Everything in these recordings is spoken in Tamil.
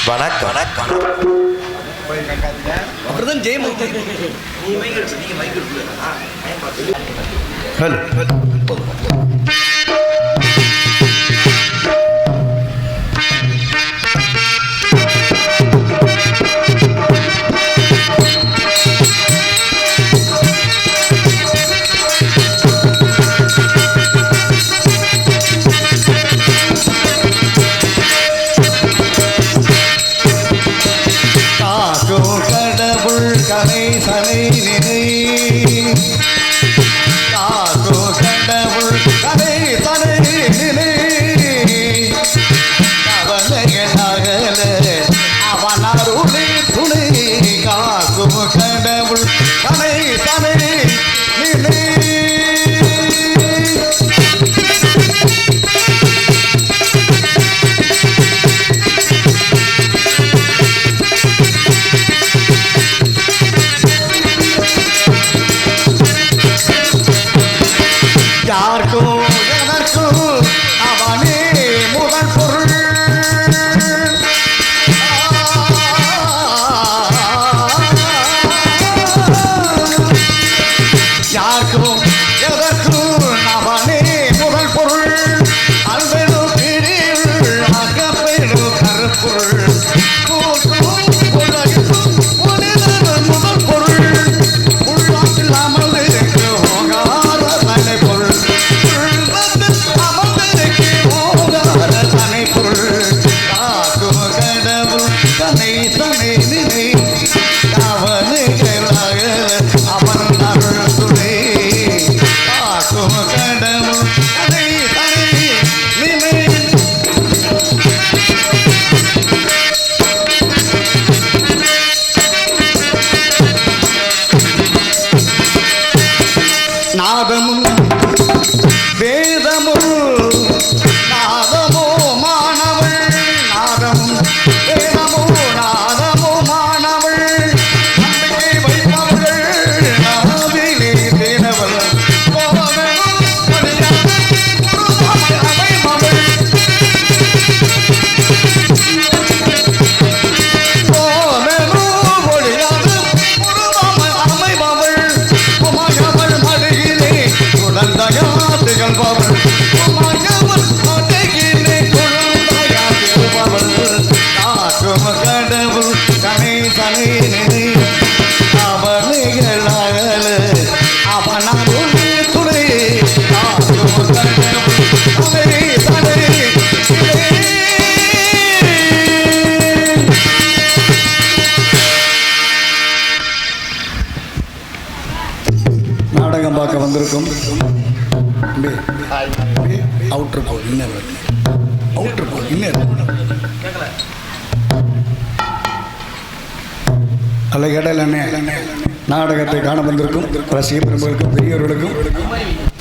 வணக்கம் வணக்கம். அப்படிதான் ஜெயம் நாடகம் பார்க்க வந்திருக்கும் அவுட்டர் போல் அல்ல கேட்டால் நாடகத்தை காண வந்திருக்கும் ரசிக பெருமக்களுக்கும் பெரியவர்களுக்கும்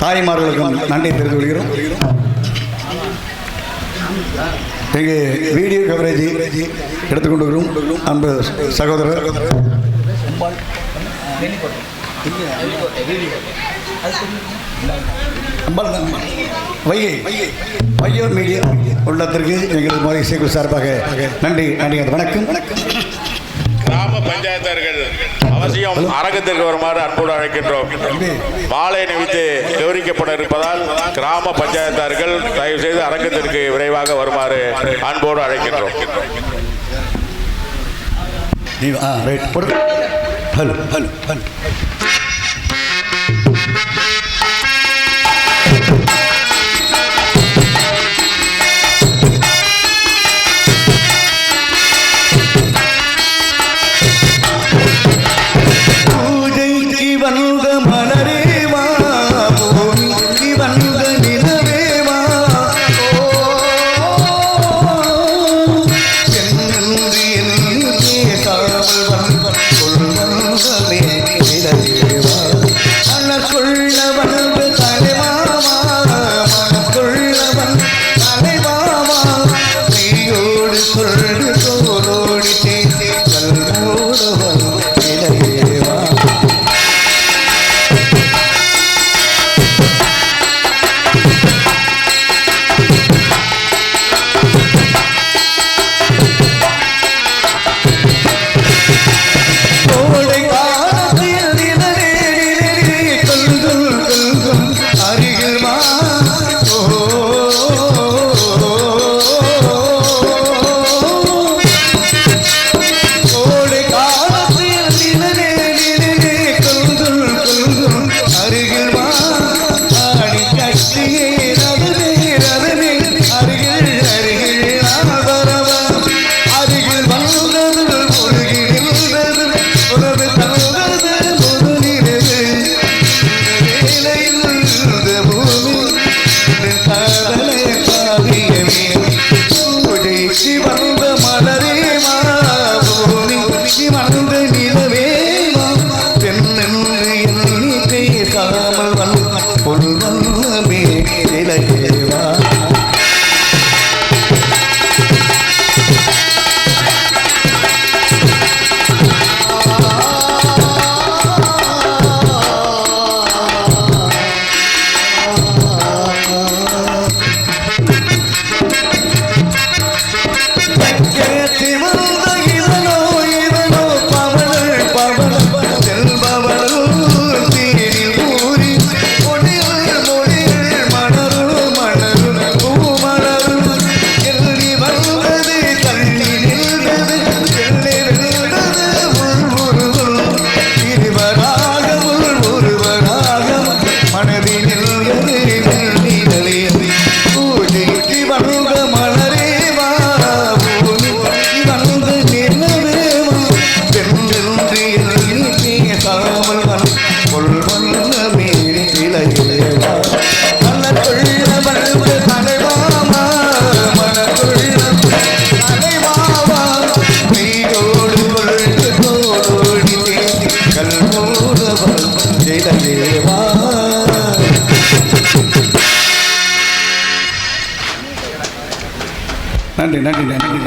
தாய்மார்களுக்கும் நன்றி தெரிந்து கொள்கிறோம். இங்கே வீடியோ கவரேஜ் எடுத்துக்கொண்டிருக்கிறோம் அன்பு சகோதரர் வையோர் மீடியா உள்ளத்திற்கு எங்களது மோடி சேகுல் சார்பாக நன்றி நன்றி வணக்கம் வணக்கம். கிராம பஞ்சாயத்தர்கள் அவசியம் அரங்கத்திற்கு வருமாறு அன்போடு அழைக்கின்றோம். மாலை நிமித்து கௌரிக்கப்பட இருப்பதால் கிராம பஞ்சாயத்தார்கள் தயவு செய்து அரங்கத்திற்கு விரைவாக வருமாறு அன்போடு அழைக்கின்றோம். ஹலோ ஹலோ ஹலோ சொல்வந்தமே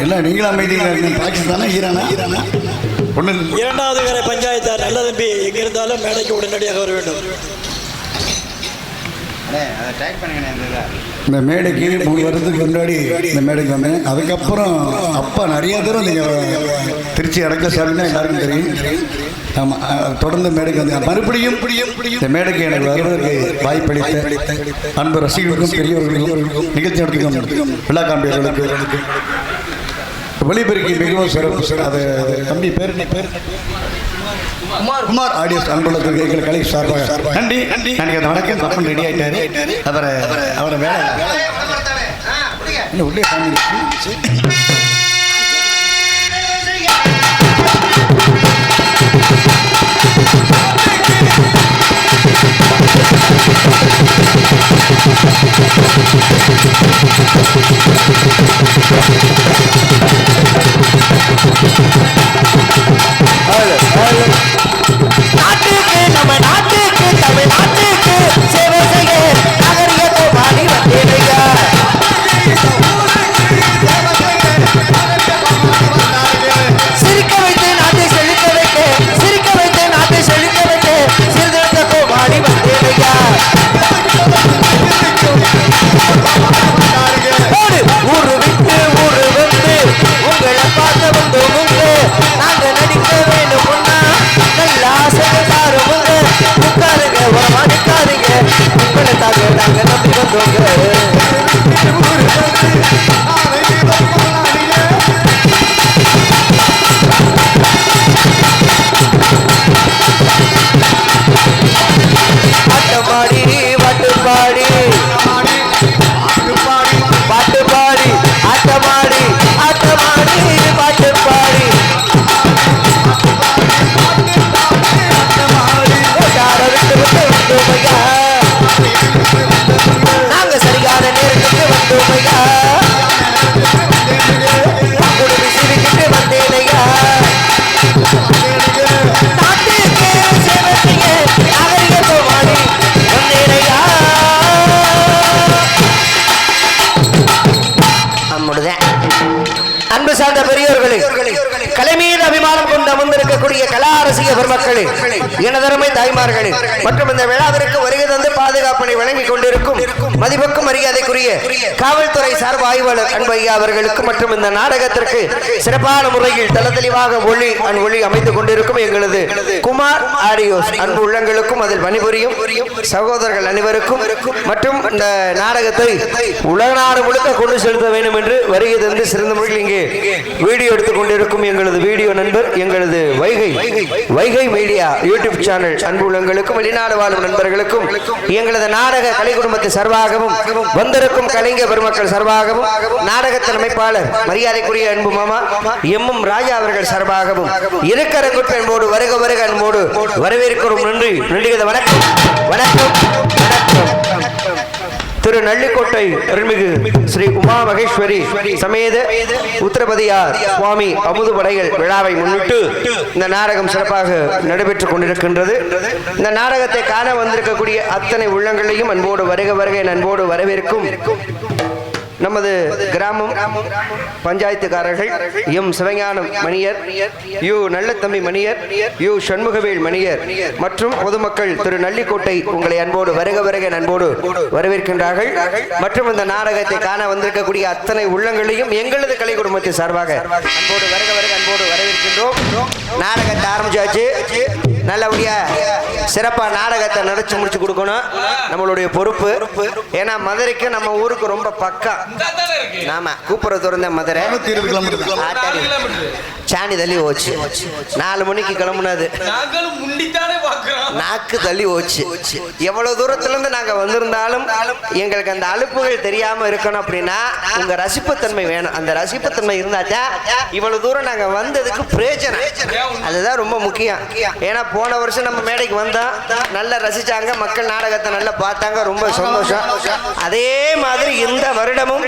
எல்லாம் நீங்களும் அமைதியாக இருக்கீங்க. பாகிஸ்தானா ஈரானா ஒன்று. இரண்டாவது கரை பஞ்சாயத்தார் நல்ல தம்பி எங்கிருந்தாலும் மேடைக்கு உடனடியாக வர வேண்டும். இந்த மேடைக்கு 3 வருடத்துக்கு முன்னாடி இந்த மேடைக்கு வந்தேன். அதுக்கப்புறம் அப்பா நிறைய தூரம் நீங்கள் திருச்சி அடக்கசாமின்னா எல்லாருக்கும் தெரியும். ஆமாம், தொடர்ந்து மேடைக்கு வந்தேன். மறுபடியும் இந்த மேடைக்கு எனக்கு வருவதற்கு வாய்ப்பளித்த அன்பு ரசிகர்களுக்கும் பெரியவர்களுக்கும் நிகழ்ச்சி நடத்திக்கும் விழா காம்பியர்களுக்கு ஒளிபெருக்கி மிகவும் சிறப்பு. அது தம்பி பேர் குமார் ஆடியோஸ் அன்புள்ளத்துக்கு எங்கள் கலை சார்பாக நன்றி. எனக்கு அந்த வணக்கம் பக்கம் ரெடி ஆகிட்டாரு. அவரை வேலை உள்ளே நாட்டுக்கு நம்ம நாட்டுக்கு தமிழ்நாட்டுக்கு சேவை செய்ய நாகரிகத்தை பாடி வந்தேனையா. சிரிக்க வைத்து நாட்டை செழிக்க வைக்க, சிரிக்க வைத்து நாட்டை செழிக்க வைக்க, சிறுதெழுத்தத்தை பாடி வந்தேனையா. ஊரு விட்டு ஊரு வந்து உங்களை பார்க்க வந்தோமுங்க. நாங்க நடிக்க வேணும் முன்னா நல்ல ஆசைக்காரு முங்க. உட்காருங்க உரமா நிற்காதீங்க, உங்களுக்காக நாங்க நம்பி வந்தோங்க. ஆட்டமாடி பாட்டு பாடி பாட்டு பாடி ஆட்டமாடி ஆட்டமாடி பாட்டு பாடி விட்டு விட்டு வந்தோமையா. நாங்க சரியான நேரத்துக்கு வந்தோமையா. குடும்பி சிரிக்கிட்டு வந்தேனையா. நாட்டுக்கு சேவை செய்ய நாகரிகத்தை வாடி வந்தேனையா. அம்முடுதான் அன்பு சார்ந்த பெரியோர்களே, கலை மீது அபிமானம் கொண்டு அமர்ந்திருக்கக்கூடிய கலா ரசிக பெருமக்களே, இனதருமை தாய்மார்களே மற்றும் இந்த விழாவிற்கு வருகை தந்து பாதுகாப்பினை வழங்கிக் கொண்டிருக்கும் மதிப்புக்கும் மரியாதைக்குரிய காவல்துறை சார்பு ஆய்வாளர் அன்பு ஐயா அவர்களுக்கும் மற்றும் இந்த நாடகத்திற்கு சிறப்பான முறையில் தளத்தெளிவாக ஒளி அமைத்துக் கொண்டிருக்கும் எங்களது குமார் ஆடியோஸ் அன்பு உள்ளங்களுக்கும் அதில் பணிபுரியும் சகோதரர்கள் அனைவருக்கும் மற்றும் இந்த நாடகத்தை உலக நாடு முழுக்க கொண்டு செலுத்த வேண்டும் என்று வருகை தந்து சிறந்த முறையில் இங்கே வீடியோ எடுத்துக் கொண்டிருக்கும் எங்களது வீடியோ நண்பர் எங்களது வைகை மீடியா யூடியூப் சேனல் அன்பு உள்ளங்களுக்கும் வெளிநாடு வாழும் நண்பர்களுக்கும் எங்களது நாடக கலை குடும்பத்தை சார்பாகவும் வந்திருக்கும் கலைஞர் பெருமக்கள் சார்பாகவும் நாடகத்தின் அமைப்பாளர் மரியாதைக்குரிய அன்பு மாமா எம் ராஜா அவர்கள் சார்பாகவும் இருக்கரங்குட்டு அன்போடு வருக வருக அன்போடு வரவேற்கிறோம். நன்றி. வணக்கம் வணக்கம் வணக்கம். திரு நள்ளிக்கோட்டை அருள்மிகு ஸ்ரீ உமா மகேஸ்வரி சமேத உத்தரபதியார் சுவாமி அமுது படைகள் விழாவை முன்னிட்டு இந்த நாடகம் சிறப்பாக நடைபெற்றுக் கொண்டிருக்கின்றது. இந்த நாடகத்தை காண வந்திருக்கக்கூடிய அத்தனை உள்ளங்களையும் அன்போடு வருக வருக அன்போடு வரவேற்கும் நமது கிராமம் பஞ்சாயத்துக்காரர்கள் M Sivagnanam Maniyar, U Nallathambi Maniyar, U Shanmugavel Maniyar மற்றும் பொதுமக்கள் திரு நள்ளிக்கோட்டை உங்களை அன்போடு வருக வருக அன்போடு வரவேற்கின்றார்கள். மற்றும் இந்த நாடகத்தை காண வந்திருக்கக்கூடிய அத்தனை உள்ளங்களையும் எங்களது கலை குடும்பத்தை சார்பாக அன்போடு வருக வருக அன்போடு வரவேற்கின்றோம். நாடகத்தை ஆரம்பிச்சாச்சு. நல்லபடியா சிறப்பா நாடகத்தை நடத்தி முடிச்சு கொடுக்கணும் நம்மளுடைய பொறுப்பு. ஏன்னா மதுரைக்கு நம்ம ஊருக்கு ரொம்ப பக்கம். நாம கூப்பிடுறது இருந்த மதுரை சாணி தள்ளி போச்சு. 4 மணிக்கு கிளம்புனது நாக்கு தள்ளி போச்சு. எவ்வளவு தூரத்துல இருந்து நாங்க வந்திருந்தாலும் எங்களுக்கு அந்த அலுப்புகள் தெரியாம இருக்கணும் அப்படின்னா உங்க ரசிப்புத்தன்மை வேணும். அந்த ரசிப்புத்தன்மை இருந்தாச்சா இவ்வளவு தூரம் நாங்க வந்ததுக்கு பிரயோஜனம். அதுதான் ரொம்ப முக்கியம். ஏன்னா போன வருஷம் நம்ம மேடைக்கு வந்தோம், நல்லா ரசிச்சாங்க மக்கள், நாடகத்தை நல்லா பார்த்தாங்க, ரொம்ப சந்தோஷம். அதே மாதிரி இந்த வருடமும்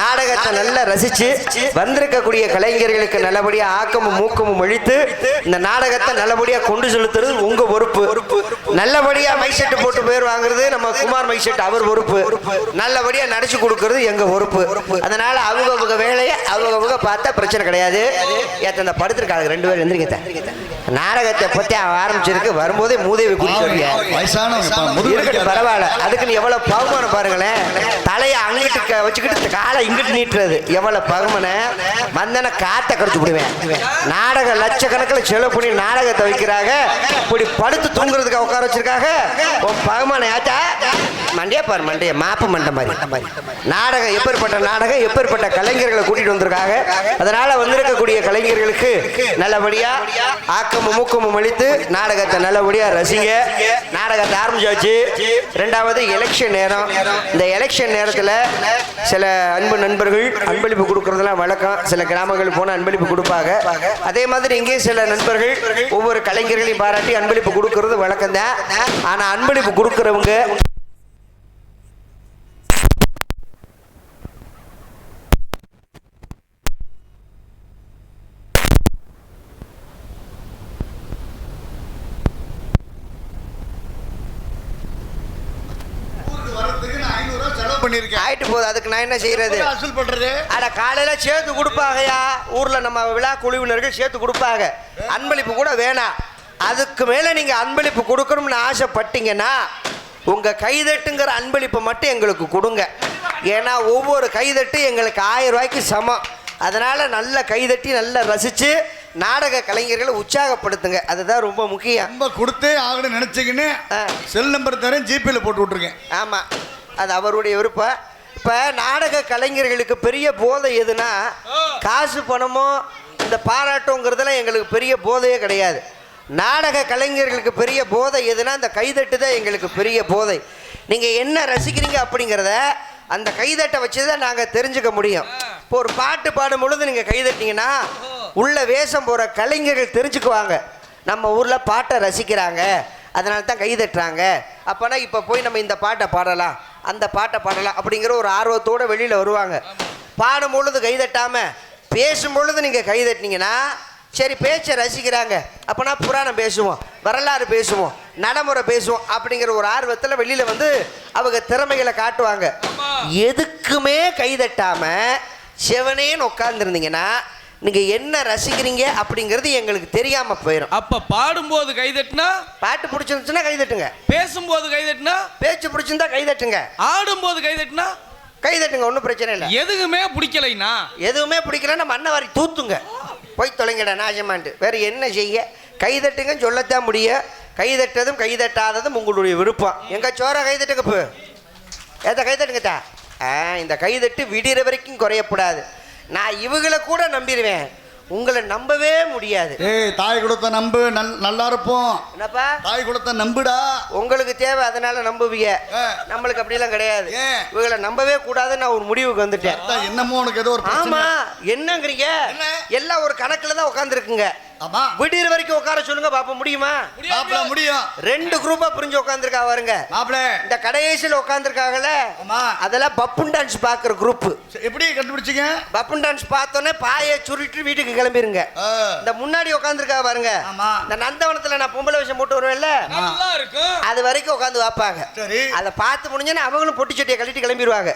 நாடகத்தை நல்லா ரசிச்சு வந்திருக்கக்கூடிய கலைஞர்களுக்கு நல்லபடியா ஆக்கமும் மூக்கமும் அழித்து இந்த நாடகத்தை நல்லபடியா கொண்டு செலுத்துறது உங்க பொறுப்பு. நல்லபடியா மைசெட்டு போட்டு பேர் வாங்குறது நம்ம குமார் மைசெட் அவர் பொறுப்பு. நல்லபடியா நடிச்சு கொடுக்கறது எங்க பொறுப்பு. அதனால அவங்க வேலையை அவங்க பார்த்தா பிரச்சனை கிடையாது. ஏத்த இந்த படுத்திருக்காங்க 2 பேரும் எந்திரிக்க. நாடகத்தை பத்தி ஆரம்பிச்சிருக்கு வரும்போதே மூதேவி குடிச்சு பரவாயில்ல. அதுக்கு நீ எவ்வளவு பகுமானம் பாருங்களேன். தலையை அங்கிட்டு வச்சுக்கிட்டு காலை இங்கிட்டு நீட்டுறது எவ்வளவு பகுமானம். வந்தன காத்த கடிச்சு விடுவேன். நாடகம் லட்சக்கணக்கில் செலவு பண்ணி நாடகத்தை வைக்கிறாங்க. இப்படி படுத்து தூங்குறதுக்கு உட்கார வச்சிருக்காங்க. பகுமானம் ஆச்சா மண்டியா பாரு மண்டிய மாப்பு மண்டை மாதிரி. நாடகம் எப்பேற்பட்ட நாடகம், எப்பேற்பட்ட கலைஞர்களை கூட்டிட்டு வந்திருக்காங்க. அதனால வந்திருக்கக்கூடிய கலைஞர்களுக்கு நல்லபடியா ஆக்கமும் மூக்கமும் அளித்து நாடகத்தை நல்லபடியா ரசிங்க. நாடகத்தை ஆரம்பிச்சாச்சு. 2வது எலெக்ஷன் நேரம். இந்த எலெக்ஷன் நேரத்தில் சில அன்பு நண்பர்கள் அன்பளிப்பு கொடுக்கறதுலாம் வழக்கம். சில கிராமங்கள் போன அன்பளிப்பு கொடுப்பாங்க. அதே மாதிரி இங்கே சில நண்பர்கள் ஒவ்வொரு கலைஞர்களையும் பாராட்டி அன்பளிப்பு கொடுக்கறது வழக்கம் தான். ஆனா அன்பளிப்பு கொடுக்கறவங்க ஆயிட்டு போகுது. அதுக்கு நான் என்ன செய்யறது? அட காலையில சேர்த்து கொடுப்பாங்கயா. ஊர்ல நம்ம விழா குழுவினர்கள் சேர்த்து கொடுப்பாங்க. அன்பளிப்பு கூட வேணாம். அதுக்கு மேல நீங்க அன்பளிப்பு கொடுக்கணும்னு ஆசைப்பட்டீங்கன்னா உங்க கைதட்டுங்கிற அன்பளிப்பு மட்டும் எங்களுக்கு கொடுங்க. ஏன்னா ஒவ்வொரு கைதட்டு எங்களுக்கு 1000 ரூபாய்க்கு சமம். அதனால நல்ல கைதட்டி நல்லா ரசிச்சு நாடக கலைஞர்களை உற்சாகப்படுத்துங்க. அதுதான் ரொம்ப முக்கியம். ரொம்ப கொடுத்தே ஆகணும்னு நினைச்சீங்கன்னு செல் நம்பர் தரேன், ஜிபேல போட்டு விட்டுருக்கேன். ஆமா, அது அவருடைய விருப்பம். இப்போ நாடக கலைஞர்களுக்கு பெரிய போதை எதுனா காசு பணமோ இந்த பாராட்டுங்கிறதுலாம் எங்களுக்கு பெரிய போதையே கிடையாது. நாடக கலைஞர்களுக்கு பெரிய போதை எதுனா இந்த கைதட்டு தான் எங்களுக்கு பெரிய போதை. நீங்கள் என்ன ரசிக்கிறீங்க அப்படிங்கிறத அந்த கைதட்டை வச்சு தான் நாங்கள் தெரிஞ்சுக்க முடியும். இப்போ ஒரு பாட்டு பாடும் பொழுது நீங்கள் கைதட்டிங்கன்னா உள்ள வேஷம் போகிற கலைஞர்கள் தெரிஞ்சுக்குவாங்க நம்ம ஊரில் பாட்டை ரசிக்கிறாங்க, அதனால தான் கைதட்டுறாங்க. அப்போனா இப்போ போய் நம்ம இந்த பாட்டை பாடலாம், அந்த பாட்டை பாடலாம் அப்படிங்கிற ஒரு ஆர்வத்தோடு வெளியில் வருவாங்க. பாடும் பொழுது கைதட்டாமல் பேசும் பொழுது நீங்கள் கைதட்டினீங்கன்னா சரி பேச்சை ரசிக்கிறாங்க, அப்போனா புராணம் பேசுவோம், வரலாறு பேசுவோம், நடைமுறை பேசுவோம் அப்படிங்கிற ஒரு ஆர்வத்தில் வெளியில் வந்து அவங்க திறமைகளை காட்டுவாங்க. எதுக்குமே கைதட்டாமல் செவனேன்னு உட்காந்துருந்தீங்கன்னா நீங்கள் என்ன ரசிக்கிறீங்க அப்படிங்கிறது எங்களுக்கு தெரியாமல் போயிடும். அப்போ பாடும்போது கைதட்டினா பாட்டு பிடிச்சிருந்துச்சுன்னா கைதட்டுங்க, பேசும்போது கைதட்டினா பேச்சு பிடிச்சிருந்தா கைதட்டுங்க, ஆடும்போது கைதட்டினா கைதட்டுங்க, ஒன்றும் பிரச்சனை இல்லை. எதுவுமே பிடிக்கலைன்னா எதுவுமே பிடிக்கலன்னா மண்ணை வாரி தூத்துங்க, போய் தொலைங்கடா நாசமாண்டு. வேறு என்ன செய்ய? கைதட்டுங்கன்னு சொல்லத்தான் முடியும். கைதட்டதும் கைதட்டாததும் உங்களுடைய விருப்பம். எங்கள் சோற கைதட்டுங்க, இப்போ ஏதா கைதட்டுங்கத்தா. இந்த கைதட்டு விடிகிற வரைக்கும் குறையக்கூடாது. நான் இவங்களை கூட நம்பிடுவேன், உங்களை நம்பவே முடியாது. தாய் கொடுத்த நம்பு, நல்லா இருப்போம். என்னப்பா தாய் கொடுத்த நம்புடா. உங்களுக்கு தேவை அதனால நம்புவீங்க, நம்மளுக்கு அப்படிலாம் கிடையாது. இவங்களை நம்பவே கூடாதுன்னு நான் ஒரு முடிவுக்கு வந்துட்டேன். என்னமோ உனக்கு ஏதோ ஒரு ஆமா என்னங்கிறீங்க? எல்லாம் ஒரு கணக்குல தான் உட்காந்துருக்குங்க. விடிகிற வரைக்கும் உட்கார சொல்லுங்க பாப்பா, முடியுமா? முடியும். 2 குரூப்பா புரிஞ்சு உட்காந்துருக்கா பாருங்க. இந்த கடைசியில் உட்காந்துருக்காங்கல்ல, அதெல்லாம் பப்புன் டான்ஸ் பாக்குற குரூப். எப்படி கண்டுபிடிச்சீங்க? பப்புன் டான்ஸ் பார்த்தோன்னே பாயை சுருட்டு வீட்டுக்கு கிளம்பிருங்க. இந்த முன்னாடி உட்காந்துருக்கா பாருங்க, இந்த நந்தவனத்துல நான் பொம்பளை விஷயம் போட்டு வருவேன்ல, அது வரைக்கும் உட்காந்து வைப்பாங்க. அதை பார்த்து முடிஞ்சோன்னா அவங்களும் பொட்டி சட்டியை கழட்டி கிளம்பிடுவாங்க.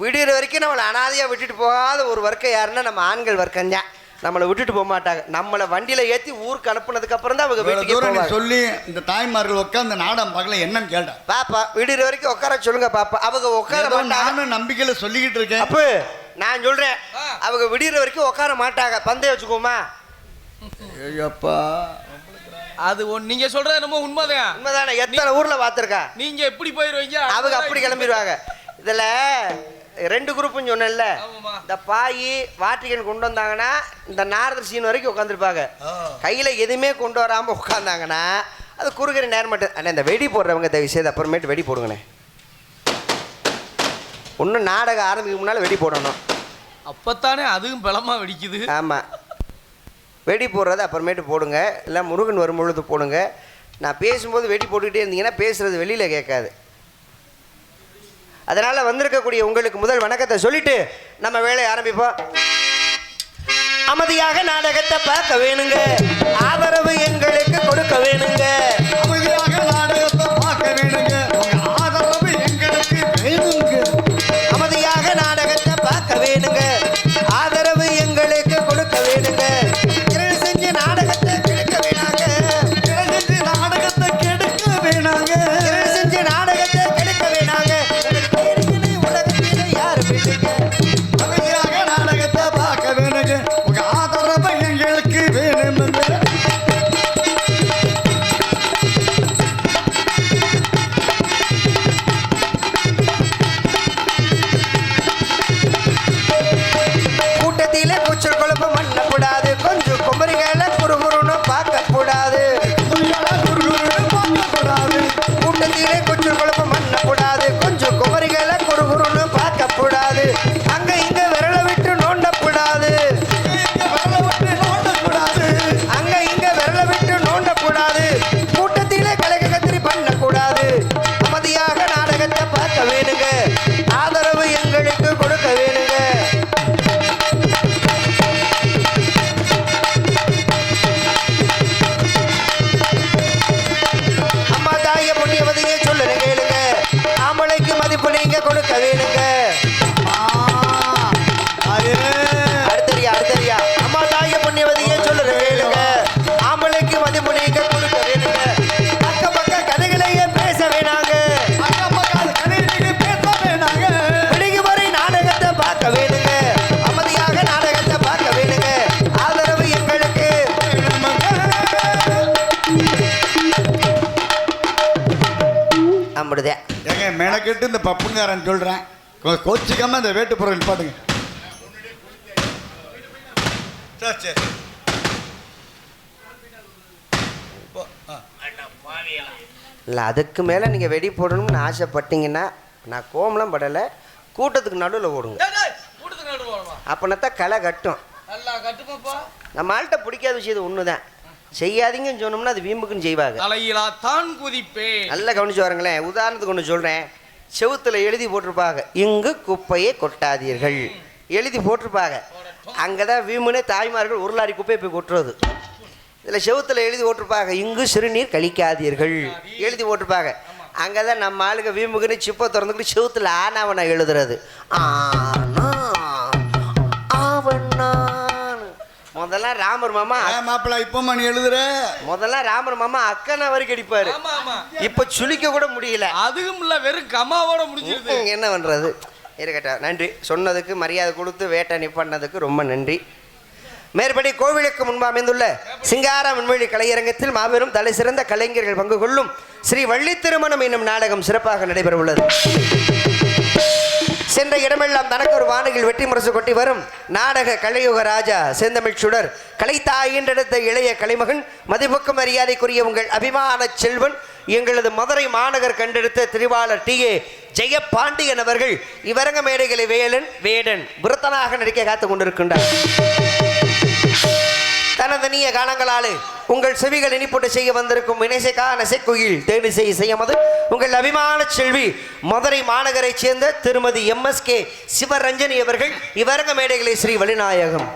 விடிகிற வரைக்கும் நம்மளை அனாதையா விட்டுட்டு போகாத ஒரு வர்க்கம் யாருன்னா நம்ம ஆண்கள் வர்க்கம் தான். நம்மளை விட்டுட்டு போக மாட்டாங்க. நம்மளை வண்டியில ஏற்றி ஊருக்கு அனுப்புனதுக்கு அப்புறம் தான் அவங்க வீட்டுக்கு சொல்லி இந்த தாய்மார்கள் உட்காந்து நாடகம் பார்க்கல என்னன்னு கேட்டேன். பாப்பா விடுற வரைக்கும் உட்கார சொல்லுங்க பாப்பா. அவங்க உட்கார மாட்டாங்க, நம்பிக்கையில சொல்லிக்கிட்டு இருக்கேன். அப்ப நான் சொல்றேன், அவங்க விடுற வரைக்கும் உட்கார மாட்டாங்க. பந்தயம் வச்சுக்கோமா? ஐயப்பா, அது நீங்க சொல்றது என்னமோ உண்மைதான். உண்மைதானே? எத்தனை ஊர்ல பாத்துருக்கா? நீங்க எப்படி போயிருவீங்க, அவங்க அப்படி கிளம்பிடுவாங்க. இதுல 2 குரூப்னு சொன்னேன்ல, இந்த பாய் வாட்டிகன் கொண்டு வந்தாங்கன்னா இந்த நாரதர் சீன் வரைக்கும் உட்காந்துருப்பாங்க. கையில் எதுவுமே கொண்டு வராமல் உட்காந்தாங்கன்னா அது குறுகிற நேரம் மட்டும். அண்ணா இந்த வெடி போடுறவங்க தயவு செய்து அப்புறமேட்டு வெடி போடுங்கண்ணே. ஒன்றும் நாடகம் ஆரம்பிக்க முன்னால் வெடி போடணும், அப்பத்தானே அதுவும் பலமாக வெடிக்குது. ஆமாம், வெடி போடுறது அப்புறமேட்டு போடுங்க, இல்லை முருகன் வரும் பொழுது போடுங்க. நான் பேசும்போது வெடி போட்டுக்கிட்டே இருந்தீங்கன்னா பேசுகிறது வெளியில் கேட்காது. அதனால் வந்திருக்கக்கூடிய உங்களுக்கு முதல் வணக்கத்தை சொல்லிட்டு நம்ம வேலையை ஆரம்பிப்போம். அமைதியாக நாடகத்தை பார்க்க வேணுங்க, ஆதரவு எங்களுக்கு கொடுக்க வேணுங்க. அமைதியாக நாடகத்தை பார்க்க வேணுங்க, உங்க ஆதரவு எங்களுக்கு வேணுங்க. அமைதியாக நாடகத்தை பார்க்க வேணுங்க, ஆதரவு எங்களுக்கு கொடுக்க வேணுங்க. இருள் செஞ்சு நாடகத்தை கெடுக்க வேணாங்க, இருள் செஞ்சு நாடகத்தை கெடுக்க வேணாங்க, இருள் செஞ்சு நாடகத்தை கெடுக்க வேணாங்க. உலகத்திலே யாரு வேணுங்க? அமைதியாக நாடகத்தை பார்க்க வேணுங்க, உங்க ஆதரவு எங்களுக்கு வேணுங்க. கூட்டத்திலே கூச்சல் குழப்பம் பண்ணக்கூடாது, கொஞ்சம் குமரிகளை குறுகுறுன்னு பார்க்கக்கூடாது. கூட்டத்திலே கூச்சல் குழப்பம் பண்ணக்கூடாது, கொஞ்சம் குமரிகளை குறுகுறுன்னு பார்க்கக்கூடாது. அங்க இங்க விரல விட்டு நோண்டக்கூடாது, அங்க இங்க விரல விட்டு நோண்டக்கூடாது. கூட்டத்திலே கலக கத்திரி பண்ணக்கூடாது. அமைதியாக நாடகத்தை பார்க்க வேணுங்க, ஆதரவு எங்களுக்கு கொடுக்க வேணுங்க. அம்மா தாய புண்ணியவதியை சொல்லுங்க கேளுங்க, ஆம்பளைக்கு மதிப்பு நீங்க கொடுக்க வேணுங்க. அடுத்தறியா அம்மா தாய புண்ணியவதியை சொல்லுங்க கேளுங்க, ஆம்பளைக்கு மதிப்பு நீங்க கொடுக்க வேணுங்க. அக்க பக்க கதைகளையே பேச வேணாங்க, விடிகு வரை நாடகத்தை பார்க்க வேணுங்க, அமைதியாக நாடகத்தை பார்க்க வேணுங்க, ஆதரவு எங்களுக்கு. அம்படுதே ஏங்க மெனக்கெட்டு இந்த பப்புங்காரன் சொல்றேன், கோச்சிக்காம இந்த வேட்டு பொருள் பாட்டுங்க. சரி சரி இல்லை, அதுக்கு மேலே நீங்கள் வெடி போடணும்னு ஆசைப்பட்டீங்கன்னா நான் கோமலாம் படலை, கூட்டத்துக்கு நடுவில் ஓடுங்க, கூட்டத்துக்கு நடுவுல போடுவா. அப்படின்னத்தான் களை கட்டும். நல்லா கட்டுமாப்பா. நம்ம ஆள்கிட்ட பிடிக்காத விஷயம் ஒன்று தான், செய்யாதீங்கன்னு சொன்னோம்னா அது வீம்புக்குன்னு செய்வாங்க. தலையிலா தான் குதிப்பே. நல்லா கவனிச்சு பாருங்களேன், உதாரணத்துக்கு ஒன்று சொல்கிறேன். செவுத்துல எழுதி போட்டிருப்பாங்க, இங்கு குப்பையை கொட்டாதீர்கள் எழுதி போட்டிருப்பாங்க. அங்கே தான் வீம்புனே தாய்மார்கள் ஒரு லாரி குப்பையை போய் கொட்டுறது. இதில் செவுத்துல எழுதி போட்டிருப்பாங்க, இங்கு சிறுநீர் கழிக்காதீர்கள் எழுதி போட்டிருப்பாங்க. அங்கே தான் நம்ம ஆளுங்க வீம்புக்குன்னு சிப்பை திறந்துக்கிட்டு செவுத்துல ஆனாவனா எழுதுறது. ஆனா ஆவண்ணான்னு முதல்ல ராமர் மாமா மாப்பிள்ள இப்போ நீ எழுதுற, முதல்ல ராமர் மாமா அக்கனா வரைக்கும் அடிப்பாரு. ஆமா ஆமா. இப்ப சுளிக்க கூட முடியல, அதுவும் இல்ல, வெறும் கமாவோட முடிஞ்சிருது. என்ன பண்றது? இருக்கட்டா, நன்றி. சொன்னதுக்கு மரியாதை கொடுத்து வேட்டை நிப்பண்ணதுக்கு ரொம்ப நன்றி. மேற்படி கோவிலுக்கு முன்பு அமைந்துள்ள சிங்கார விண்வெளி கலையரங்கத்தில் மாபெரும் தலை சிறந்த கலைஞர்கள் பங்கு கொள்ளும் ஸ்ரீ வள்ளி திருமணம் என்னும் நாடகம் சிறப்பாக நடைபெற உள்ளது. சென்ற இடமெல்லாம் தனக்கு ஒரு வானகில் வெற்றி முரசு கொட்டி வரும் நாடக கலையுக ராஜா செந்தமிழ் சுடர் கலைத்தாயின்றெடுத்த இளைய கலைமகன் மதிப்புக்கும் மரியாதைக்குரிய உங்கள் அபிமான செல்வன் எங்களது மதுரை மாநகர் கண்டெடுத்த திருவாளர் டி.ஏ. ஜெயபாண்டியன் அவர்கள் இவரங்க மேடைகளை வேடன் புரத்தனாக நடிக்க காத்துக் கொண்டிருக்கின்றார். தனது நீய காலங்களாலே உங்கள் செவிகள் இனிப்போட்டு செய்ய வந்திருக்கும் இணைசைக்கான செக்குயில் தேனிசை செய்யமது உங்கள் அபிமான செல்வி மதுரை மாநகரைச் சேர்ந்த திருமதி MSK சிவரஞ்சனி அவர்கள் இவரங்க மேடைகளை ஸ்ரீ வள்ளிநாயகம்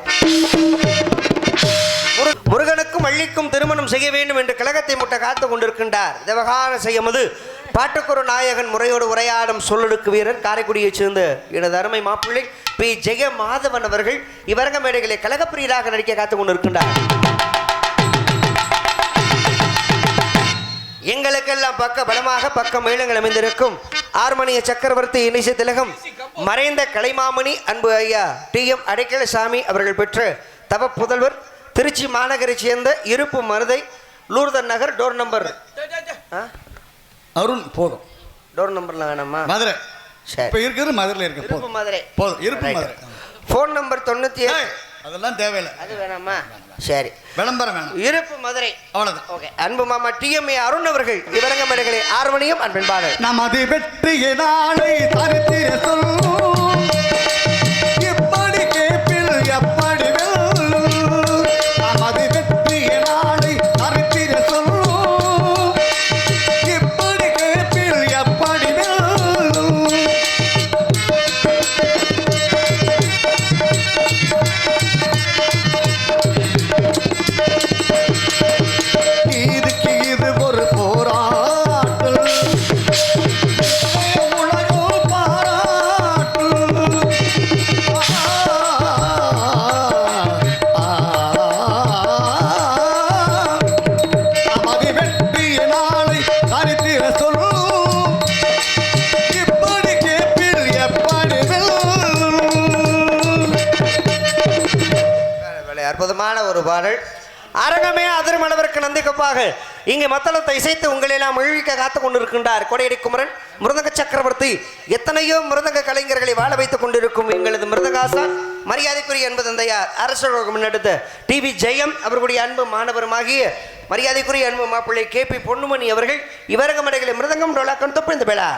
முருகனுக்கும் வள்ளிக்கும் திருமணம் செய்ய வேண்டும் என்று கழகத்தை முட்ட காத்து கொண்டிருக்கின்றார். விவகாரம் செய்யமது பாட்டுக்குரு நாயகன் முறையோடு உரையாடும் சொல்லெடுக்கு வீரர் காரைக்குடியைச் சேர்ந்த எனது அருமை மாப்பிள்ளை பி. ஜெயமாதவன் அவர்கள் இவரங்க மேடைகளை கழகப்பிரியராக நடிக்க காத்துக் கொண்டிருக்கின்றார். எங்களுக்கெல்லாம் பக்க பலமாக பக்க மேளங்கள் அமைந்திருக்கும் ஆர்மணிய சக்கரவர்த்தி இனிசை திலகம் மறைந்த கலைமாமணி அன்பு ஐயா T.M. அடைக்கலசாமி அவர்கள் பெற்ற தவ புதல்வர் திருச்சி மாநகரைச் சேர்ந்த இருப்பு மருதை லூர்தன் நகர் டோர் நம்பர் அருண் போதும். டோர் நம்பர்ல வேணாமா? மதுரை. சரி, இப்போ இருக்கிறது மதுரையில் இருக்கு. இருப்பு மதுரை போதும். இருப்பு மதுரை. Phone number 97. அதெல்லாம் தேவையில்லை. அது வேணாமா? சரி, விளம்பரம் வேணாம். இருப்பு மதுரை. அவ்வளவுதான். ஓகே. அன்பு மாமா T.M. அருண் அவர்கள் இவரங்க மேடைகளை ஆர்மணியம் அன்பின்பாடு நமது வெற்றிய நாளை தரித்திர சொல்லும் எப்படி கேப்பில் எப்படி நமது வெற்றிய நாளை தரித்திர சொல்லும் எப்படி கேப்பில் எப்படி பாடல் அரங்கமே அதிரும் அளவிற்கு நந்திக்கப்பாக இங்கே மத்தளத்தை இசைத்து உங்களெல்லாம் மகிழ்விக்க காத்துக் கொண்டிருக்கின்றார் கொடையடி குமரன் மிருதங்க சக்கரவர்த்தி. எத்தனையோ மிருதங்க கலைஞர்களை வாழ வைத்துக் கொண்டிருக்கும் எங்களது மிருதங்காசான் மரியாதைக்குரிய அன்பு தந்தையார் அரசு முன்னெடுத்த டிவி ஜெயம் அவர்களுடைய அன்பு மாணவருமாகிய மரியாதைக்குரிய அன்பு மாப்பிள்ளை KP பொன்னுமணி அவர்கள் இவரக மடைகளை மிருதங்கம் டோலாக்கம் தொப்பு இந்த பேலா.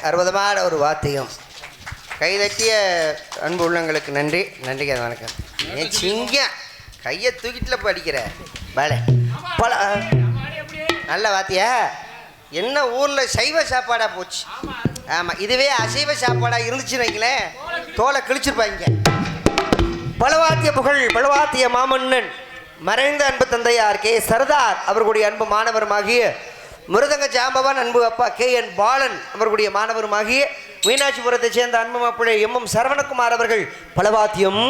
அற்புதமான ஒரு வாத்தியம். கைதட்டிய அன்பு உள்ளங்களுக்கு நன்றி. நன்றிங்க, வணக்கம். ஏன் சிங்கம் கையை தூக்கிட்டுல படிக்கிற வேலை பல நல்ல வாத்தியா. என்ன ஊரில் சைவ சாப்பாடாக போச்சு. ஆமாம், இதுவே அசைவ சாப்பாடாக இருந்துச்சுன்னு வைங்களேன், தோலை கிழிச்சிருப்பாங்க. பலவாத்திய புகழ் பலவாத்திய மாமன்னன் மறைந்த அன்பு தந்தையார் கே சர்தார் அவர்களுடைய அன்பு மாணவருமாகிய மிருதங்க ஜாம்பவான் அன்பு அப்பா KN பாலன் அவர்களுடைய மாணவருமாகிய மீனாட்சிபுரத்தைச் சேர்ந்த அன்பு மாப்பிள்ளை MM சரவணகுமார் அவர்கள் பலவாத்தியம்,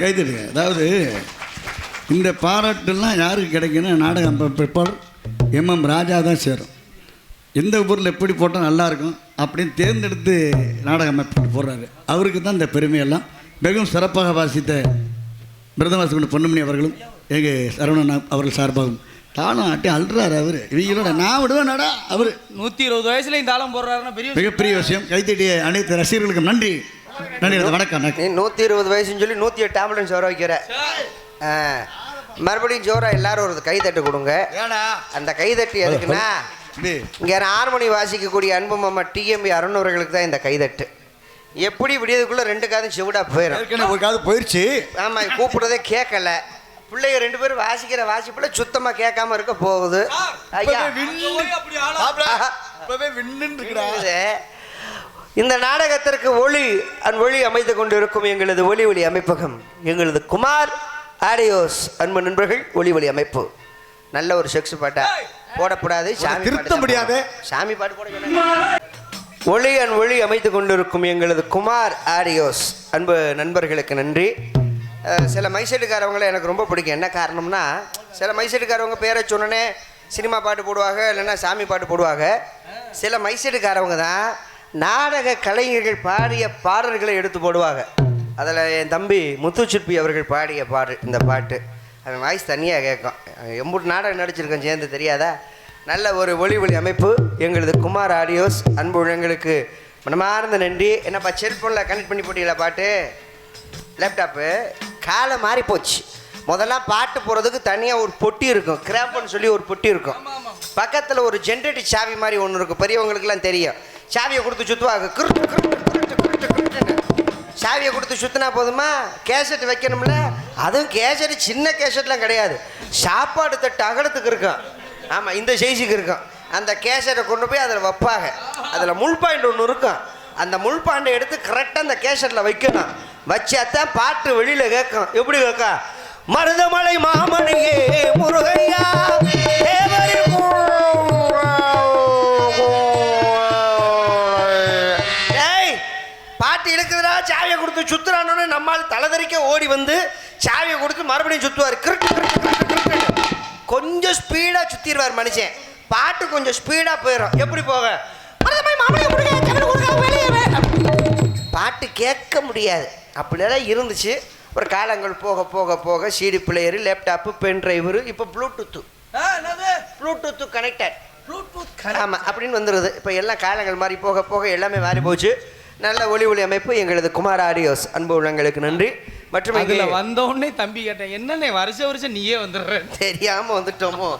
கைத்தட்டுங்க. அதாவது இந்த பாராட்டுலாம் யாருக்கு கிடைக்குன்னா நாடகம் பிற்பாடு MM ராஜா தான் சேரும். எந்த ஊரில் எப்படி போட்டால் நல்லாயிருக்கும் அப்படின்னு தேர்ந்தெடுத்து நாடக அமைப்பு போடுறாரு. அவருக்கு தான் இந்த பெருமையெல்லாம். மிகவும் சிறப்பாக வாசித்த பிரதமர் கொண்ட பொன்னுமணி அவர்களும் எங்கள் சரவணன் அவர்கள் சார்பாகும் தாளம் ஆட்டி அல்றாரு. அவர் இவங்களோட நான் விடுவேன் அவர் 120 வயசுல இந்த தாளம் போடுறாருன்னா பெரிய மிகப்பெரிய விஷயம். கைத்தட்டிய அனைத்து ரசிகர்களுக்கும் நன்றி. நன்றி, வணக்கம். நீ 120 வயசுன்னு சொல்லி 108 ஆம்புலன்ஸ் வர வைக்கிற. மறுபடியும் ஜோரா எல்லாரும் ஒரு கைதட்டு கொடுங்க. அந்த கைதட்டு எதுக்குன்னா இங்கே ஹார்மோனி வாசிக்கக்கூடிய அன்பு மாமா TMB அருணவர்களுக்கு தான் இந்த கைதட்டு. எப்படி விடியதுக்குள்ள 2 காதும் செவிடா போயிடும். ஒரு காது போயிடுச்சு. ஆமாம், கூப்பிடுறதே கேட்கல. பிள்ளைங்க 2 பேரும் வாசிக்கிற வாசிப்புல சுத்தமாக கேட்காம இருக்க போகுது. ஐயா இந்த நாடகத்திற்கு ஒளி அமைத்து கொண்டு இருக்கும் எங்களது ஒளி அமைப்பகம் எங்களது குமார் ஆடியோஸ் அன்பு நண்பர்கள். ஒளி அமைப்பு நல்ல ஒரு செக்ஸ் பாட்டா போடக்கூடாது, திருத்த முடியாது, சாமி பாட்டு போட. ஒளி அமைத்து கொண்டிருக்கும் எங்களது குமார் ஆடியோஸ் அன்பு நண்பர்களுக்கு நன்றி. சில மைசெட்டுக்காரவங்களை எனக்கு ரொம்ப பிடிக்கும். என்ன காரணம்னா, சில மைசெட்டுக்காரவங்க பேரை சொன்னோன்னே சினிமா பாட்டு போடுவாங்க, இல்லைன்னா சாமி பாட்டு போடுவாங்க. சில மைசெட்டுக்காரவங்க தான் நாடக கலைஞர்கள் பாடிய பாடல்களை எடுத்து போடுவாங்க. அதில் என் தம்பி முத்துச்சிற்பி அவர்கள் பாடிய இந்த பாட்டு அவன் வாய்ஸ் தனியாக கேட்கும். எம்பூட்டு நாடகம் நடிச்சிருக்கேன் சேர்ந்து, தெரியாதா? நல்ல ஒரு ஒளி அமைப்பு எங்களது குமார் ஆடியோஸ் அன்பு உள்ளங்களுக்கு மனமார்ந்த நன்றி. என்னப்பா செல்ஃபோனில் கனெக்ட் பண்ணி போட்டீங்களா பாட்டு? லேப்டாப்பு காலம் மாறி போச்சு. முதல்லாம் பாட்டு போகிறதுக்கு தனியாக ஒரு பொட்டி இருக்கும், கிராப்னு சொல்லி ஒரு பொட்டி இருக்கும். பக்கத்தில் ஒரு ஜென்ரேட்டர் சாவி மாதிரி ஒன்று இருக்கும், பெரியவங்களுக்குலாம் தெரியும். சாவியை கொடுத்து சுற்றுவாங்க, சாவியை கொடுத்து சுற்றினா போதுமா? கேசட் வைக்கணும்ல, அதுவும் கேசட் சின்ன கேசட்லாம் கிடையாது, சாப்பாடு தட்டு அகலத்துக்கு இருக்கும். ஆமாம், இந்த சைஸுக்கு இருக்கும். அந்த கேசட்டை கொண்டு போய் அதில் வைப்பாங்க. அதில் முள் பாயிண்ட் ஒன்று இருக்கும். அந்த முள் பாயிண்டை எடுத்து கரெக்டாக அந்த கேசட்டில் வைக்கணும். வச்சாத்தான் பாட்டு வெளியில் கேட்கும். எப்படி கேட்கும்? மருதமலை மாமணியே முருகையா பாட்டு இருக்குதுடா, சாவியை கொடுத்து சுத்துறானோன்னு நம்மால் தலைதறிக்க ஓடி வந்து சாவியை கொடுத்து மறுபடியும் சுற்றுவார். கொஞ்சம் ஸ்பீடாக சுற்றிடுவார் மனுஷன். பாட்டு கொஞ்சம் ஸ்பீடாக போயிடும். எப்படி போக? பாட்டு கேட்க முடியாது. அப்படியெல்லாம் இருந்துச்சு. ஒரு காலங்கள் போக போக போக CD player, laptop, pen driver, இப்போ ப்ளூடூத்து கனெக்டட், ஆமாம் அப்படின்னு வந்துடுது. இப்போ எல்லாம் காலங்கள் மாறி போக போக எல்லாமே மாறி போச்சு. நல்ல ஒளி அமைப்பு எங்களது குமார் ஆடியோஸ் அன்பு உள்ளங்களுக்கு நன்றி. மற்றும் இதில் வந்தோடனே தம்பி கேட்டேன், என்னண்ணே வருஷம் நீயே வந்துடுற? தெரியாமல் வந்துட்டோமோ.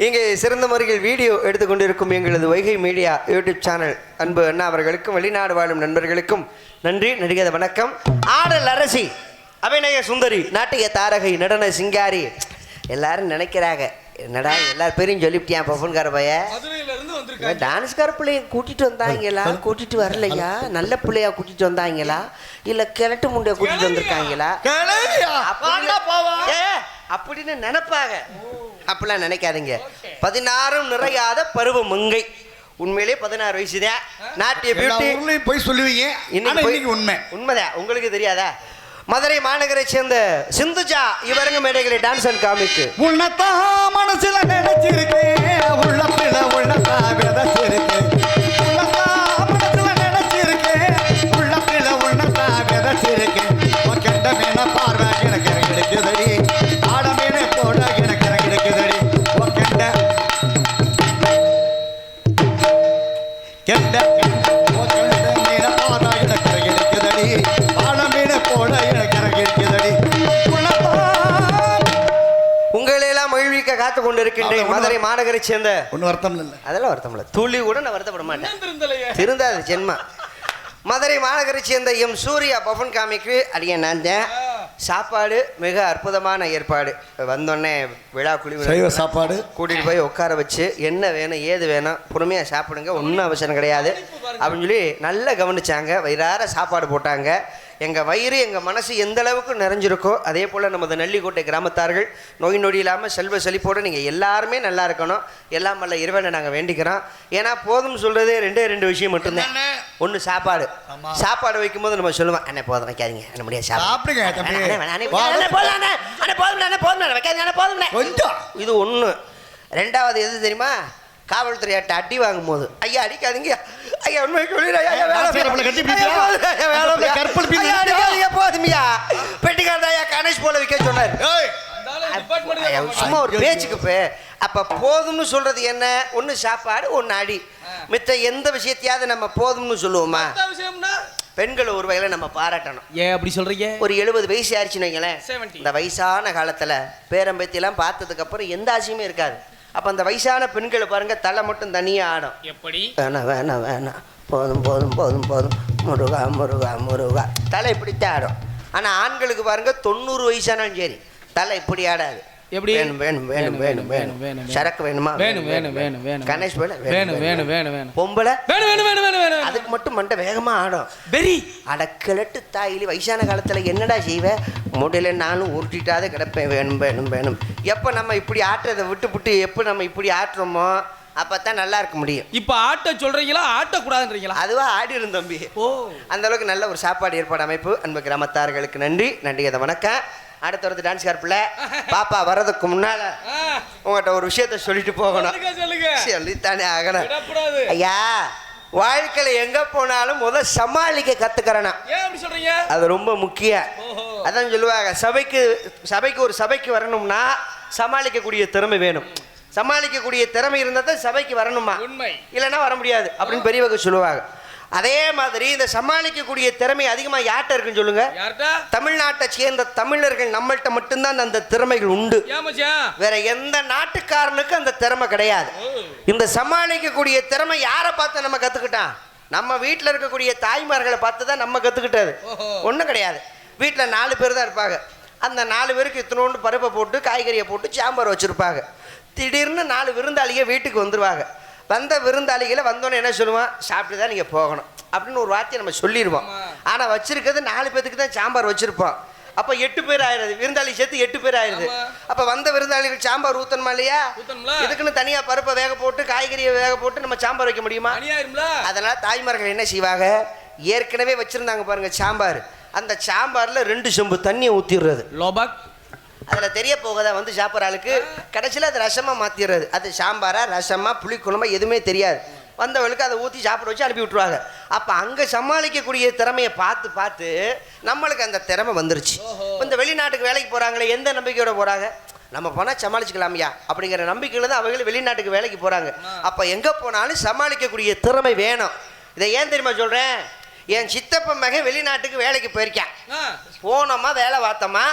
இங்கே சிறந்த முறையில் வீடியோ எடுத்துக்கொண்டிருக்கும் எங்களது வைகை மீடியா யூடியூப் சேனல் அன்பு அண்ணா அவர்களுக்கும் வெளிநாடு வாழும் நண்பர்களுக்கும் நன்றி, நடிகத வணக்கம். ஆடல் அரசி, அபிநய சுந்தரி, நாட்டிய தாரகை, நடன சிங்காரி, எல்லாரும் நினைக்கிறாங்க என்னடா எல்லார் பேரையும் சொல்லிவிட்டியான் பஃபன்கார பைய. டான்ஸ்கார பிள்ளைய கூட்டிட்டு வந்தாங்களா, கூட்டிட்டு வரலையா? நல்ல பிள்ளையா கூட்டிட்டு வந்தாங்களா, இல்ல கிழட்டு முண்டைய கூட்டிட்டு வந்திருக்காங்களா அப்படின்னு நினைப்பாங்க. அப்படிலாம் நினைக்காதீங்க. 16 நிறையாத பருவ மங்கை. உண்மையிலே 16 வயசுதான். நாட்டிய பியூட்டி போய் சொல்லுவீங்க. இன்னைக்கு உண்மைதான், உங்களுக்கு தெரியாதா? மதுரை மாநகரை சேர்ந்த சிந்துஜா இவரங்க மேடைகளை டான்ஸ் அண்ட் காமிக்கு உன்னதான் மனசுல நினைச்சிருக்கேன், உள்ளத்துல உள்ளதா விதைச்சிருக்கேன், உள்ளதான் மனசுல நினைச்சிருக்கேன், உள்ளத்துல உள்ளதா விதைச்சிருக்கேன். கெட்ட மீன பார்வை எனக்கு கிடைக்குதடி, ஆட மீனை போட எனக்கு கிடைக்குதடி. கெட்ட கெட்ட மீன பார்வை எனக்கு கிடைக்குதடி, ஆட மீனை போட எனக்கு கிடைக்குதடி. உங்களையெல்லாம் மகிழ்விக்க காத்து கொண்டு இருக்கின்றேன். மதுரை மாநகரை சேர்ந்த ஒன்றும் வருத்தம் இல்லை, அதெல்லாம் வருத்தம் இல்லை, துளி கூட நான் வருத்தப்பட மாட்டேன், திருந்தாது ஜென்மா. மதுரை மாநகரை சேர்ந்த எம் சூர்யா பஃபன் காமிக்கு அடிய நான் தான். சாப்பாடு மிக அற்புதமான ஏற்பாடு. வந்தோடனே விழா குழி சைவ சாப்பாடு கூட்டிகிட்டு போய் உட்கார வச்சு என்ன வேணும் ஏது வேணும் பொறுமையாக சாப்பிடுங்க, ஒன்றும் அவசரம் கிடையாது அப்படின்னு சொல்லி நல்லா கவனிச்சாங்க. வயிறார சாப்பாடு போட்டாங்க. எங்கள் வயிறு எங்கள் மனசு எந்த அளவுக்கு நிறைஞ்சிருக்கோ அதே போல் நமது நெல்லிக்கோட்டை கிராமத்தார்கள் நோய் நொடி இல்லாமல் செல்வ செழிப்போடு நீங்கள் எல்லாருமே நல்லா இருக்கணும். எல்லாம் வல்ல இறைவனை நாங்கள் வேண்டிக்கிறோம். ஏன்னா போதும் சொல்கிறதே ரெண்டு விஷயம் மட்டும்தான். ஒன்று சாப்பாடு. சாப்பாடு வைக்கும்போது நம்ம சொல்லுவோம், அண்ணே போதும் வைக்காதீங்க, என்ன முடியாது சாப்பிடுங்க, இது ஒன்று. ரெண்டாவது எது தெரியுமா? காவல்துறையாட்ட அடி வாங்கும் போது, ஐயா அடிக்காதீங்க ஐயா, உண்மை போதுமையா பெட்டிக்காரதாயா கணேஷ் போல வைக்க சொன்னார். சும்மா ஒரு பேச்சுக்கு. அப்ப போதும்னு சொல்றது என்ன? ஒன்னு சாப்பாடு, ஒன்னு அடி. மித்த எந்த விஷயத்தையாவது நம்ம போதும்னு சொல்லுவோமா? பெண்களை ஒரு வகையில நம்ம பாராட்டணும். ஏன் அப்படி சொல்றீங்க? ஒரு 70 வயசு ஆயிடுச்சுன்னு வைங்களேன், இந்த வயசான காலத்துல பேரம்பத்தியெல்லாம் பார்த்ததுக்கு அப்புறம் எந்த ஆசையுமே இருக்காது. அப்ப அந்த வயசான பெண்களை பாருங்க, தலை மட்டும் தனியா ஆடும். எப்படி? வேணாம் வேணாம் வேணாம், போதும் போதும் போதும் போதும், முருகா முருகா முருகா, தலை இப்படித்தான் ஆடும். ஆனா ஆண்களுக்கு பாருங்க 90 வயசானாலும் சரி தலை இப்படி ஆடாது. எப்படி? வேணும் வேணும் வேணும் வேணும் வேணும் வேணும், சரக்கு வேணுமா? வேணும் வேணும் வேணும் வேணும், கணேஷ் வேணும் வேணும் வேணும் வேணும் வேணும், பொம்பளை வேணும் வேணும் வேணும் வேணும் வேணும், அதுக்கு மட்டும் மண்டை வேகமா ஆடும். வெறி அடக்கிழட்டு தாயிலி. வயசான காலத்துல என்னடா செய்வேன்? முடியல நானும் உருட்டிட்டாதே கிடப்பேன், வேணும் வேணும் வேணும். எப்போ நம்ம இப்படி ஆட்டுறதை விட்டு எப்போ நம்ம இப்படி ஆட்டுறோமோ அப்பதான் நல்லா இருக்க முடியும். இப்ப ஆட்ட சொல்றீங்களா ஆட்ட கூடாதுன்றீங்களா? அதுவா ஆடிடும் தம்பி. ஓ, அந்த அளவுக்கு நல்ல ஒரு சாப்பாடு ஏற்பாடு அமைப்பு. அன்பு கிராமத்தார்களுக்கு நன்றி அதை வணக்கம். அடுத்த ஒரு டான்ஸ் கார்பில் பாப்பா வர்றதுக்கு முன்னால உங்கள்கிட்ட ஒரு விஷயத்த சொல்லிட்டு போகணும். சொல்லுங்க. சொல்லித்தானே ஆகணும். ஐயா, வாழ்க்கையில எங்க போனாலும் முதல் சமாளிக்க கத்துக்கிறேனா. ஏன் அப்படி சொல்றீங்க? அது ரொம்ப முக்கியம். அதான் சொல்லுவாங்க, சபைக்கு வரணும்னா சமாளிக்கக்கூடிய திறமை வேணும். சமாளிக்கக்கூடிய திறமை இருந்தால் தான் சபைக்கு வரணுமா, இல்லைன்னா வர முடியாது அப்படின்னு பெரியவங்க சொல்லுவாங்க. அதே மாதிரி இந்த சமாளிக்கக்கூடிய திறமை அதிகமா யார்கிட்ட இருக்குன்னு சொல்லுங்க. தமிழ்நாட்டை சேர்ந்த தமிழர்கள் நம்மள்கிட்ட மட்டும்தான் அந்த திறமைகள் உண்டு. வேற எந்த நாட்டுக்காரனுக்கு அந்த திறமை கிடையாது. இந்த சமாளிக்கக்கூடிய திறமை யாரை பார்த்து நம்ம கத்துக்கிட்டான்? நம்ம வீட்டில் இருக்கக்கூடிய தாய்மார்களை பார்த்து தான் நம்ம கத்துக்கிட்டது. ஒன்றும் கிடையாது. வீட்டில் 4 பேர் தான் இருப்பாங்க. அந்த 4 பேருக்கு இத்தனோண்டு பருப்பை போட்டு காய்கறியை போட்டு சாம்பார் வச்சிருப்பாங்க. திடீர்னு 4 விருந்தாளிகள் வீட்டுக்கு வந்துருவாங்க. வந்த விருந்தாளிகளை வந்தோன்னே என்ன சொல்லுவான்? சாப்பிட்டு தான் நீங்கள் போகணும் அப்படின்னு ஒரு வார்த்தையை நம்ம சொல்லிடுவோம். ஆனால் வச்சிருக்கிறது 4 பேருக்கு தான் சாம்பார் வச்சிருப்போம். அப்போ 8 பேர் ஆயிடுது. விருந்தாளி சேர்த்து 8 பேர் ஆயிடுது. அப்போ வந்த விருந்தாளிகள் சாம்பார் ஊற்றணுமா இல்லையா? இதுக்குன்னு தனியாக பருப்பை வேக போட்டு காய்கறியை வேக போட்டு நம்ம சாம்பார் வைக்க முடியுமா? அதனால் தாய்மார்கள் என்ன செய்வாங்க, ஏற்கனவே வச்சுருந்தாங்க பாருங்க சாம்பார், அந்த சாம்பாரில் 2 செம்பு தண்ணியை ஊற்றிடுறது. அதில் தெரிய போகதா வந்து சாப்பிட்ற ஆளுக்கு கடைசியில் அது ரசமாக மாற்றிடுறது. அது சாம்பாரா ரசமா புளிக்குழம்பா எதுவுமே தெரியாது. வந்தவளுக்கு அதை ஊற்றி சாப்பிட வச்சு அனுப்பி விட்டுருவாங்க. அப்போ அங்கே சமாளிக்கக்கூடிய திறமையை பார்த்து பார்த்து நம்மளுக்கு அந்த திறமை வந்துருச்சு. இந்த வெளிநாட்டுக்கு வேலைக்கு போகிறாங்களே, எந்த நம்பிக்கையோட போகிறாங்க? நம்ம போனால் சமாளிச்சுக்கலாமையா அப்படிங்கிற நம்பிக்கையில் தான் அவர்கள் வெளிநாட்டுக்கு வேலைக்கு போகிறாங்க. அப்போ எங்கே போனாலும் சமாளிக்கக்கூடிய திறமை வேணும். இதை ஏன் தெரியுமா சொல்கிறேன்? என் சித்தப்ப மகன் வெளிநாட்டுக்கு வேலைக்கு போயிருக்கான். போனோமா, வேலை பார்த்தோமா,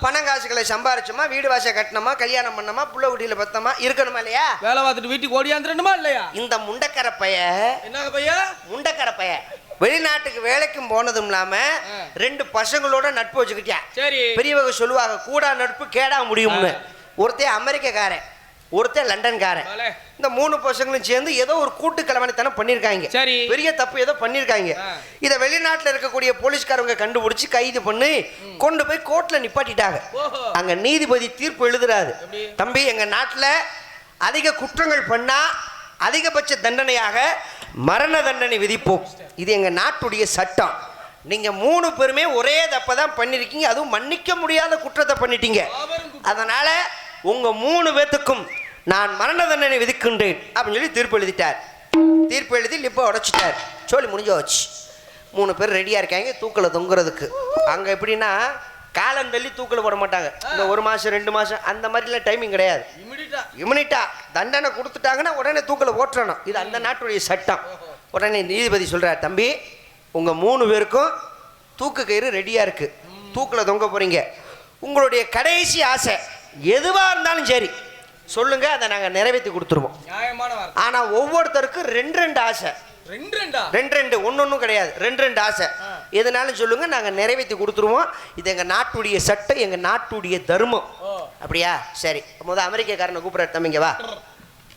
பணம் காசுகளை சம்பாரிச்சோமா, வீடு வாசல் கட்டினோமா, கல்யாணம் பண்ணோமா, புள்ள குட்டியில பத்தமா இருக்கணுமா இல்லையா? வேலை பார்த்துட்டு வீட்டுக்கு ஓடியாந்துடணுமா இல்லையா? இந்த முண்டக்கரை வெளிநாட்டுக்கு வேலைக்கும் போனதும் இல்லாம 2 பசங்களோட நட்பு வச்சுக்கிட்டான். பெரியவங்க சொல்லுவாங்க, கூடா நட்பு கேடா முடியும்னு. ஒருத்தன் அமெரிக்காரன், ஒருத்தன் லண்டன்காரன். இந்த 3 பசங்களும் சேர்ந்து ஏதோ ஒரு கூட்டு கலவரத்தனம் பண்ணிருக்காங்க. பெரிய தப்பு ஏதோ பண்ணிருக்காங்க. இதை வெளிநாட்டில் இருக்கக்கூடிய போலீஸ்காரங்க கண்டுபிடிச்சு கைது பண்ணி கொண்டு போய் கோர்ட்ல நிப்பாட்டிட்டாங்க. அங்க நீதிபதி தீர்ப்பு எழுதுறாரு, தம்பி எங்க நாட்டில் அதிக குற்றங்கள் பண்ணா அதிகபட்ச தண்டனையாக மரண தண்டனை விதிப்போம். இது எங்க நாட்டுடைய சட்டம். நீங்க 3 பேருமே ஒரே தப்பதான் பண்ணிருக்கீங்க, அதுவும் மன்னிக்க முடியாத குற்றத்தை பண்ணிட்டீங்க. அதனால உங்க 3 பேத்துக்கும் நான் மரண தண்டனை விதிக்கின்றேன் அப்படின்னு சொல்லி தீர்ப்பு எழுதிட்டார். தீர்ப்பு எழுதி லிப்பை உடைச்சிட்டார். சொல்லி முடிஞ்சு வச்சு 3 பேர் ரெடியா இருக்காங்க தூக்கில் தொங்குறதுக்கு. அங்க எப்படின்னா காலம் தள்ளி தூக்கில் போட மாட்டாங்க. இந்த 1 மாசம் 2 மாசம் அந்த மாதிரிலாம் டைமிங் கிடையாது. இமினிட்டா தண்டனை கொடுத்துட்டாங்கன்னா உடனே தூக்கில் ஓட்டுறணும். இது அந்த நாட்டுடைய சட்டம். உடனே நீதிபதி சொல்றார், தம்பி உங்க 3 பேருக்கும் தூக்கு கயிறு ரெடியா இருக்கு, தூக்கில் தொங்க போறீங்க. உங்களுடைய கடைசி ஆசை எதுவா இருந்தாலும் சரி சொல்லுங்க, அதை நாங்க நிறைவேற்றி கொடுத்துருவோம். ஆனா ஒவ்வொருத்தருக்கும் 2 ஆசை. 2 ஒன்னொன்னும் கிடையாது, 2 ஆசை. எதுனாலும் சொல்லுங்க, நாங்க நிறைவேற்றி கொடுத்துருவோம். இது எங்க நாட்டுடைய சட்டம், எங்க நாட்டுடைய தர்மம். அப்படியா? சரி. முதல் அமெரிக்காரனை கூப்பிடுற, தம்பிங்க வா,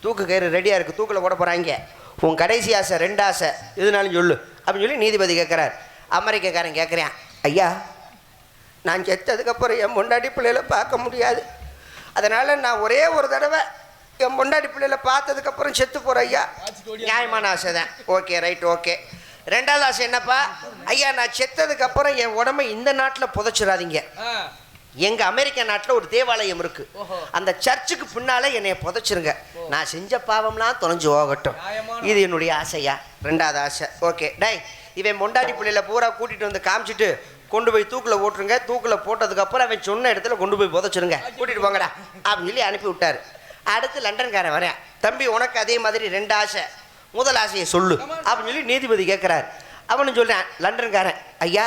தூக்கு கயிறு ரெடியா இருக்கு, தூக்கில் போட போறாங்க. உன் கடைசி ஆசை 2 ஆசை எதுனாலும் சொல்லு அப்படின்னு சொல்லி நீதிபதி கேட்கிறார். அமெரிக்காரன் கேட்குறேன், ஐயா நான் செத்ததுக்கப்புறம் என் பொண்டாட்டி பிள்ளைகளை பார்க்க முடியாது, அதனால நான் ஒரே ஒரு தடவை என் பொண்டாட்டி பிள்ளைகளை பார்த்ததுக்கப்புறம் செத்து போகிற ஐயா. நியாயமான ஆசை தான். Okay, right, okay. 2வது ஆசை என்னப்பா? ஐயா நான் செத்ததுக்கப்புறம் என் உடம்பை இந்த நாட்டில் புதைச்சிடாதீங்க. எங்க அமெரிக்கா நாட்டில் ஒரு தேவாலயம் இருக்கு, அந்த சர்ச்சுக்கு பின்னால என்னைய புதைச்சிருங்க, நான் செஞ்ச பாவம்லாம் தொலைஞ்சு போகட்டும். இது என்னுடைய ஆசையா. 2வது ஆசை. ஓகே. டை இவன் பொண்டாட்டி பிள்ளைகளை பூரா கூட்டிட்டு வந்து காமிச்சிட்டு கொண்டு போய் தூக்கில் போட்டுருங்க, தூக்கில் போட்டதுக்கப்புறம் அவன் சொன்ன இடத்துல கொண்டு போய் புதைச்சிருங்க, கூட்டிட்டு போங்கடா அப்படின்னு சொல்லி அனுப்பி விட்டாரு. அடுத்து லண்டன்காரன் வரேன், தம்பி உனக்கு அதே மாதிரி 2 ஆசை, முதல் ஆசையை சொல்லு அப்படின்னு சொல்லி நீதிபதி கேட்குறாரு. அவனு சொல்கிறேன், லண்டன்காரன், ஐயா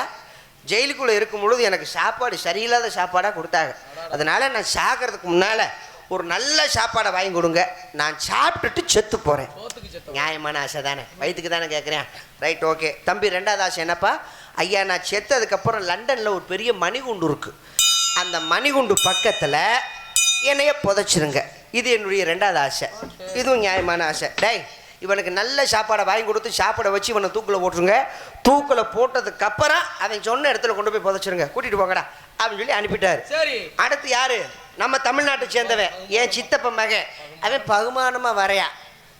ஜெயிலுக்குள்ளே இருக்கும் பொழுது எனக்கு சாப்பாடு சரியில்லாத சாப்பாடாக கொடுத்தாங்க, அதனால நான் சாகிறதுக்கு முன்னால் ஒரு நல்ல சாப்பாடை வாங்கி கொடுங்க, நான் சாப்பிட்டுட்டு செத்து போகிறேன். நியாயமான ஆசை தானே, வயிற்றுக்கு தானே கேட்குறேன். Right, okay. தம்பி 2வது ஆசை என்னப்பா? ஐயா நான் செத்ததுக்கப்புறம் லண்டனில் ஒரு பெரிய மணிகுண்டு இருக்குது, அந்த மணிகுண்டு பக்கத்தில் என்னைய புதைச்சிருங்க. இது என்னுடைய 2வது ஆசை. இதுவும் நியாயமான ஆசை. டை இவனுக்கு நல்ல சாப்பாடை வாங்கி கொடுத்து சாப்பாடை வச்சு இவனை தூக்கில் போட்டுருங்க, தூக்கில் போட்டதுக்கப்புறம் அவன் சொன்ன இடத்துல கொண்டு போய் புதைச்சிருங்க, கூட்டிகிட்டு போங்கடா அப்படின்னு சொல்லி அனுப்பிட்டாரு. அடுத்து யாரு? நம்ம தமிழ்நாட்டை சேர்ந்தவன், என் சித்தப்ப மகன். அவன் பகுமானமாக வரையா,